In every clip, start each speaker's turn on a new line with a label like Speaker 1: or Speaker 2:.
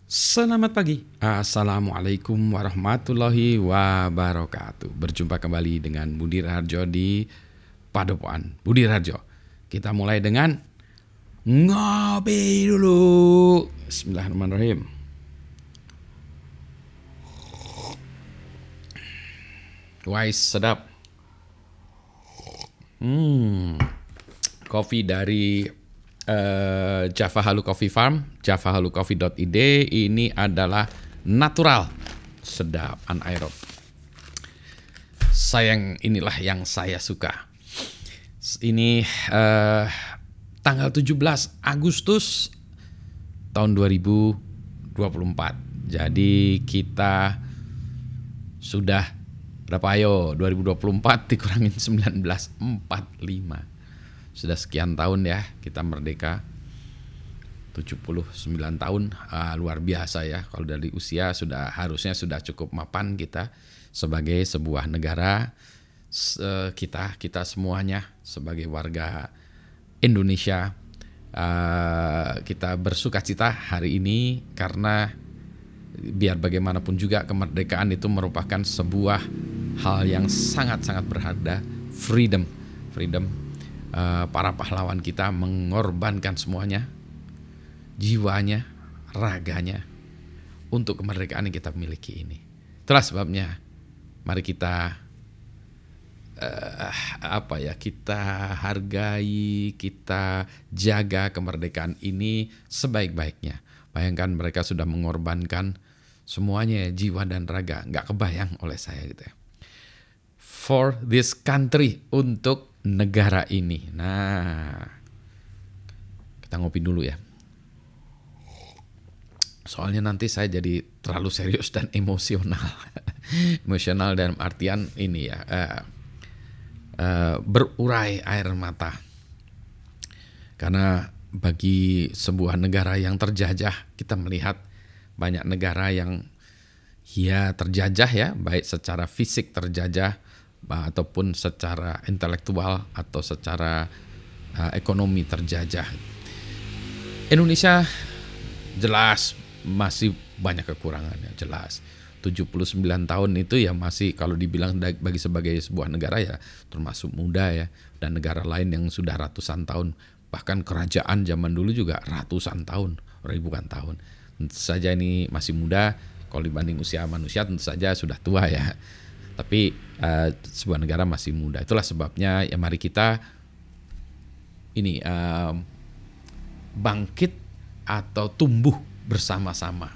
Speaker 1: Selamat pagi, Assalamualaikum warahmatullahi wabarakatuh. Berjumpa kembali dengan Budi Raharjo di Padepokan Budi Raharjo. Kita mulai dengan ngopi dulu. Bismillahirrahmanirrahim. Wais, sedap. Kopi dari Java Halu Coffee Farm, javahalucoffee.id. Ini adalah natural, sedap, anaerob. Inilah yang saya suka. Ini tanggal 17 Agustus tahun 2024. Jadi kita sudah berapa, ayo 2024 dikurangin 19, 45. Sudah sekian tahun ya kita merdeka, 79 tahun, luar biasa ya. Kalau dari usia harusnya sudah cukup mapan kita sebagai sebuah negara. Kita semuanya sebagai warga Indonesia, kita bersukacita hari ini karena biar bagaimanapun juga kemerdekaan itu merupakan sebuah hal yang sangat-sangat berharga. Freedom. Para pahlawan kita mengorbankan semuanya, jiwanya, raganya untuk kemerdekaan yang kita miliki ini. Itulah sebabnya mari kita kita hargai, kita jaga kemerdekaan ini sebaik-baiknya. Bayangkan mereka sudah mengorbankan semuanya, jiwa dan raga, nggak kebayang oleh saya gitu ya. For this country, untuk negara ini. Nah, kita ngopi dulu ya. Soalnya nanti saya jadi terlalu serius dan emosional. Emosional dalam artian ini ya, berurai air mata. Karena bagi sebuah negara yang terjajah, kita melihat banyak negara yang ya terjajah ya, baik secara fisik terjajah ataupun secara intelektual atau secara ekonomi terjajah. Indonesia jelas masih banyak kekurangannya, jelas. 79 tahun itu ya masih, kalau dibilang bagi sebagai sebuah negara ya termasuk muda ya. Dan negara lain yang sudah ratusan tahun, bahkan kerajaan zaman dulu juga ratusan tahun, ribuan tahun. Tentu saja ini masih muda, kalau dibanding usia manusia tentu saja sudah tua ya. Tapi sebuah negara masih muda. Itulah sebabnya ya mari kita ini bangkit atau tumbuh bersama-sama.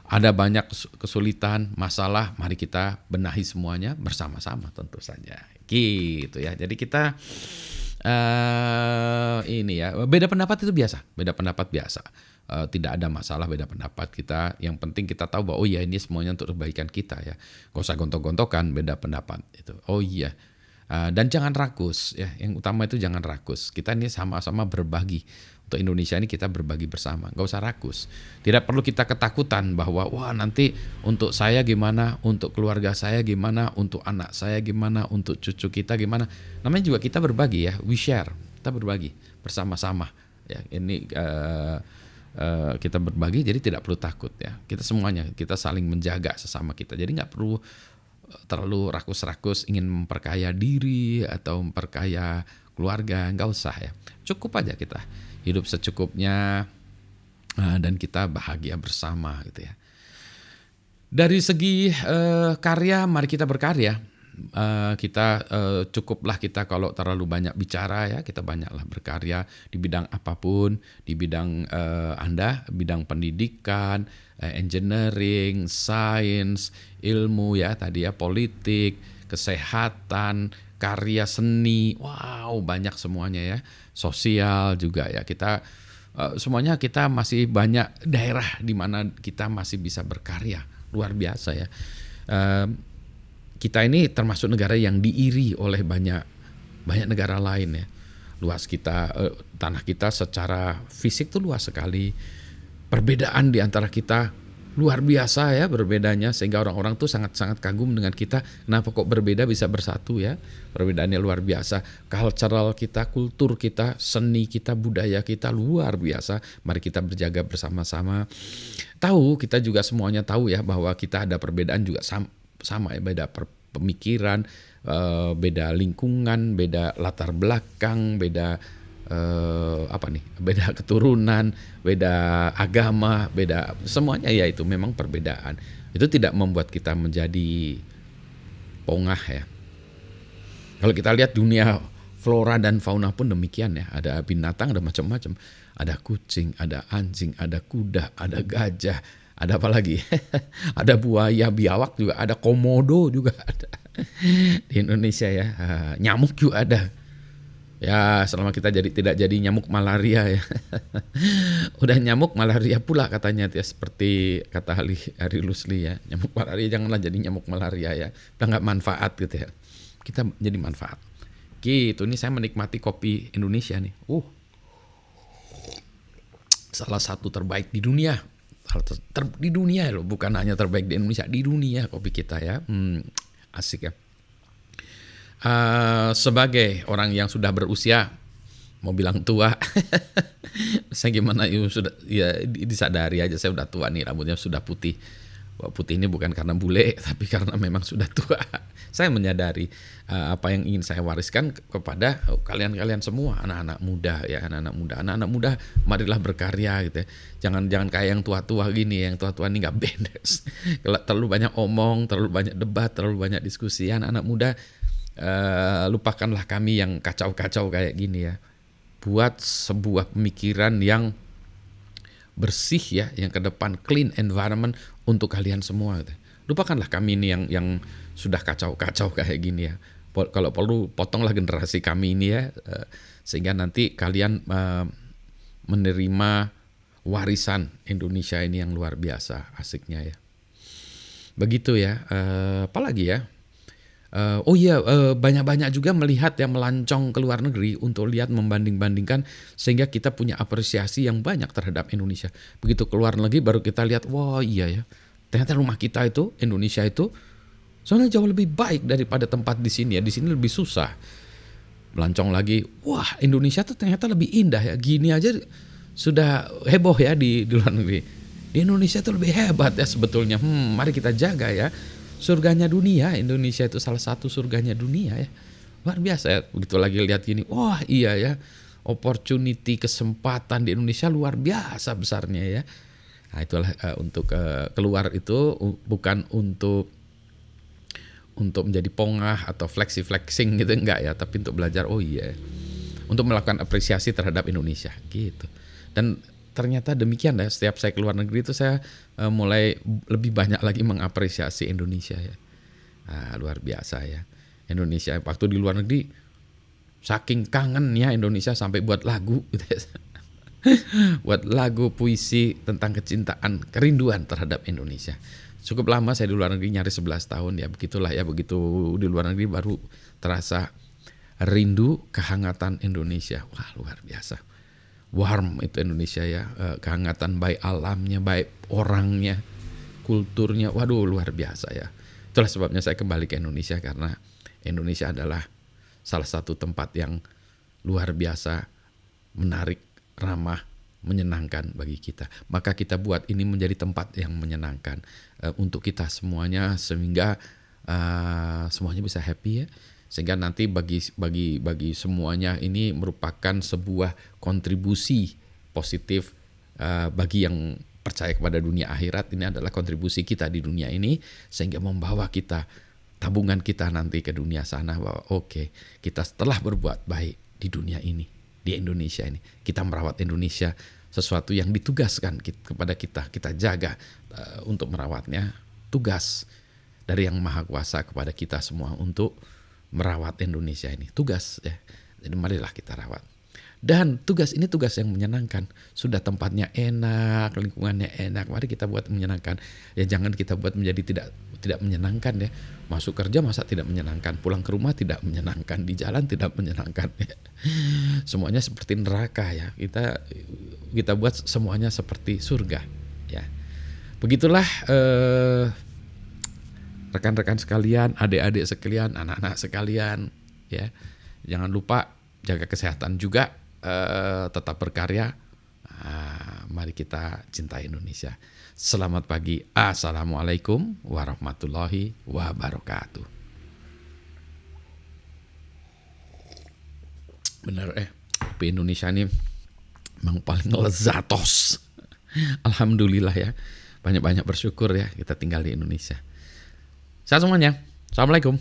Speaker 1: Ada banyak kesulitan, masalah, mari kita benahi semuanya bersama-sama tentu saja. Gitu ya. Jadi kita ini ya, beda pendapat itu biasa, tidak ada masalah beda pendapat kita. Yang penting kita tahu bahwa oh iya ini semuanya untuk kebaikan kita ya. Gak usah gontok-gontokan beda pendapat itu. Oh iya. Dan jangan rakus ya. Yang utama itu jangan rakus. Kita ini sama-sama berbagi. Untuk Indonesia ini kita berbagi bersama. Gak usah rakus. Tidak perlu kita ketakutan bahwa wah nanti untuk saya gimana, untuk keluarga saya gimana, untuk anak saya gimana, untuk cucu kita gimana. Namanya juga kita berbagi ya. We share. Kita berbagi bersama-sama. Ya, ini kita berbagi, jadi tidak perlu takut ya. Kita semuanya, kita saling menjaga sesama kita. Jadi nggak perlu terlalu rakus-rakus ingin memperkaya diri atau memperkaya keluarga, nggak usah ya. Cukup aja kita hidup secukupnya dan kita bahagia bersama gitu ya. Dari segi karya, mari kita berkarya. Cukuplah kita kalau terlalu banyak bicara ya, kita banyaklah berkarya di bidang apapun, di bidang Anda, bidang pendidikan, engineering, sains, ilmu ya tadi ya, politik, kesehatan, karya seni, wow banyak semuanya ya, sosial juga ya. Kita semuanya, kita masih banyak daerah di mana kita masih bisa berkarya, luar biasa ya. Kita ini termasuk negara yang diiri oleh banyak negara lain ya. Luas kita, tanah kita secara fisik tuh luas sekali. Perbedaan di antara kita Luar biasa ya berbedanya, sehingga orang-orang tuh sangat-sangat kagum dengan kita. Kenapa kok berbeda bisa bersatu ya? Perbedaannya luar biasa. Cultural kita, kultur kita, seni kita, budaya kita luar biasa. Mari kita berjaga bersama-sama. Tahu, kita juga semuanya tahu ya bahwa kita ada perbedaan juga sama ya, beda pemikiran, beda lingkungan, beda latar belakang, beda beda keturunan, beda agama, beda semuanya, ya itu memang perbedaan. Itu tidak membuat kita menjadi pongah ya. Kalau kita lihat dunia flora dan fauna pun demikian ya. Ada binatang, ada macam-macam. Ada kucing, ada anjing, ada kuda, ada gajah, ada apa lagi? Ada buaya, biawak juga, ada komodo juga ada di Indonesia ya. Nyamuk juga ada. Ya, selama kita tidak jadi nyamuk malaria ya. Udah nyamuk malaria pula katanya ya, seperti kata Hari Lusli ya. Nyamuk malaria janganlah jadi nyamuk malaria ya. Udah nggak manfaat gitu ya. Kita jadi manfaat. Gitu, ini saya menikmati kopi Indonesia nih. Salah satu terbaik di dunia. Di dunia loh, bukan hanya terbaik di Indonesia, di dunia kopi kita ya. Asik ya. Sebagai orang yang sudah berusia, mau bilang tua, saya gimana sudah ya, disadari aja saya udah tua nih, rambutnya sudah putih. Putih ini bukan karena bule, tapi karena memang sudah tua. Saya menyadari apa yang ingin saya wariskan kepada kalian-kalian semua, anak-anak muda ya, anak-anak muda, marilah berkarya gitu ya. Jangan kayak yang tua-tua gini, yang tua-tua ini nggak beres. Terlalu banyak omong, terlalu banyak debat, terlalu banyak diskusi. Anak-anak muda, lupakanlah kami yang kacau-kacau kayak gini ya. Buat sebuah pemikiran yang bersih ya, yang ke depan, clean environment untuk kalian semua gitu. Lupakanlah kami ini yang sudah kacau-kacau kayak gini ya. Kalau perlu potonglah generasi kami ini ya, sehingga nanti kalian menerima warisan Indonesia ini yang luar biasa asiknya ya. Begitu ya. Apalagi ya? Banyak-banyak juga melihat ya, melancong ke luar negeri untuk lihat, membanding-bandingkan, sehingga kita punya apresiasi yang banyak terhadap Indonesia. Begitu keluar negeri baru kita lihat, wah iya ya, ternyata rumah kita itu, Indonesia itu soalnya jauh lebih baik daripada tempat di sini ya. Di sini lebih susah. Melancong lagi, wah Indonesia tuh ternyata lebih indah ya. Gini aja sudah heboh ya di luar negeri. Di Indonesia tuh lebih hebat ya sebetulnya. Mari kita jaga ya. Surganya dunia, Indonesia itu salah satu surganya dunia ya. Luar biasa ya, begitu lagi lihat gini, wah iya ya, opportunity, kesempatan di Indonesia luar biasa besarnya ya. Nah itulah untuk keluar itu bukan untuk menjadi pongah atau flexing gitu, enggak ya, tapi untuk belajar, oh iya, untuk melakukan apresiasi terhadap Indonesia gitu. Dan ternyata demikian ya, setiap saya keluar negeri itu saya mulai lebih banyak lagi mengapresiasi Indonesia ya. Luar biasa ya. Indonesia waktu di luar negeri saking kangennya Indonesia sampai buat lagu gitu ya. Buat lagu puisi tentang kecintaan, kerinduan terhadap Indonesia. Cukup lama saya di luar negeri, nyaris 11 tahun ya. Begitulah ya, begitu di luar negeri baru terasa rindu kehangatan Indonesia. Wah, luar biasa. Warm itu Indonesia ya, kehangatan, baik alamnya, baik orangnya, kulturnya, waduh luar biasa ya. Itulah sebabnya saya kembali ke Indonesia, karena Indonesia adalah salah satu tempat yang luar biasa, menarik, ramah, menyenangkan bagi kita. Maka kita buat ini menjadi tempat yang menyenangkan untuk kita semuanya, sehingga semuanya bisa happy ya. Sehingga nanti bagi semuanya ini merupakan sebuah kontribusi positif bagi yang percaya kepada dunia akhirat. Ini adalah kontribusi kita di dunia ini, sehingga membawa kita, tabungan kita nanti ke dunia sana, bahwa oke, kita setelah berbuat baik di dunia ini, di Indonesia ini, kita merawat Indonesia, sesuatu yang ditugaskan kepada kita jaga untuk merawatnya, tugas dari Yang Maha Kuasa kepada kita semua untuk merawat Indonesia ini, tugas ya. Jadi marilah kita rawat. Dan tugas ini tugas yang menyenangkan. Sudah tempatnya enak, lingkungannya enak, mari kita buat menyenangkan. Ya jangan kita buat menjadi tidak menyenangkan ya. Masuk kerja masa tidak menyenangkan, pulang ke rumah tidak menyenangkan, di jalan tidak menyenangkan ya. Semuanya seperti neraka ya. Kita buat semuanya seperti surga ya. Begitulah rekan-rekan sekalian, adik-adik sekalian, anak-anak sekalian, ya. Jangan lupa jaga kesehatan juga, tetap berkarya. Mari kita cintai Indonesia. Selamat pagi. Assalamualaikum warahmatullahi wabarakatuh. Bener kopi Indonesia ini memang paling lezatos. Alhamdulillah ya. Banyak-banyak bersyukur ya kita tinggal di Indonesia. Sehat semuanya. Assalamualaikum.